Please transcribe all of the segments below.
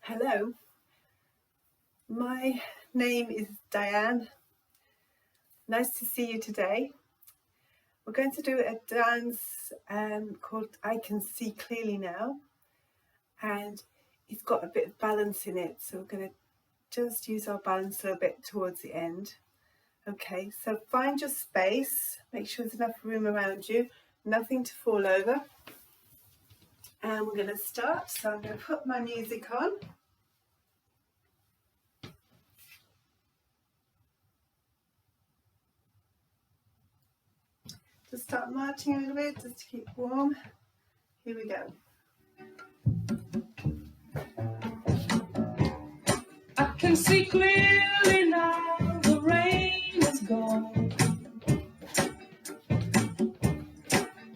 Hello, my name is Diane. Nice to see you today. We're going to do a dance called I Can See Clearly Now, and it's got a bit of balance in it, so we're going to just use our balance a little bit towards the end. Okay, so find your space, make sure there's enough room around you, nothing to fall over. And we're going to start, so I'm going to put my music on. Just start marching a little bit, just to keep warm. Here we go. I can see clearly now, the rain is gone.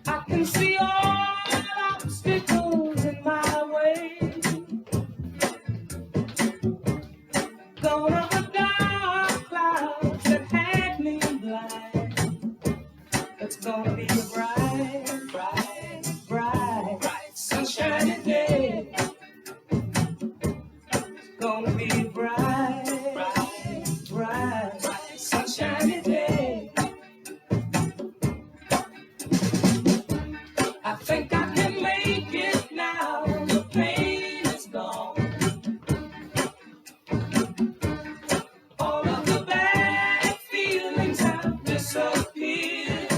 I can see all the obstacles in my way. Gone are the dark clouds that had me blind. It's gonna be a bright, bright, bright, bright, sunshiny day. It's gonna be a bright, bright, bright, bright, sunshiny day. I think I can make it now, the pain is gone. All of the bad feelings have disappeared.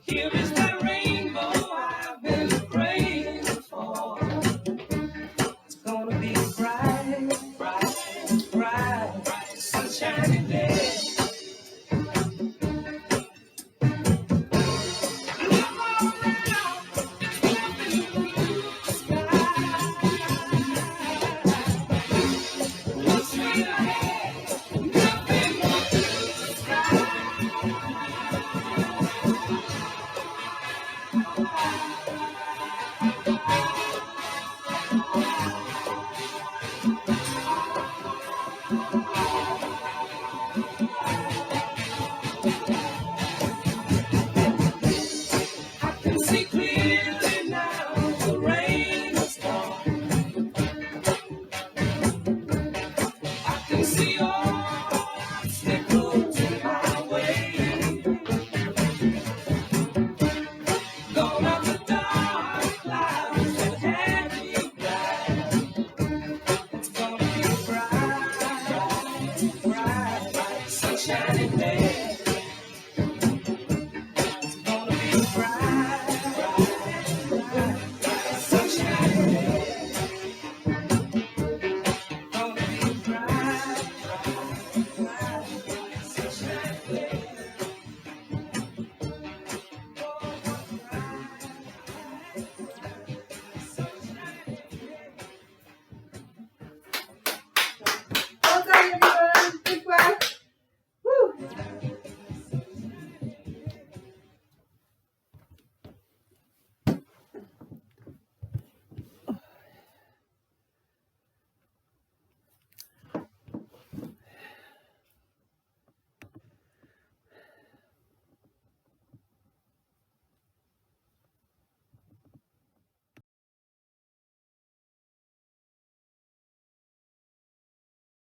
Here is the rainbow I've been praying for. It's gonna be a bright, bright, bright, bright, sunshiny day.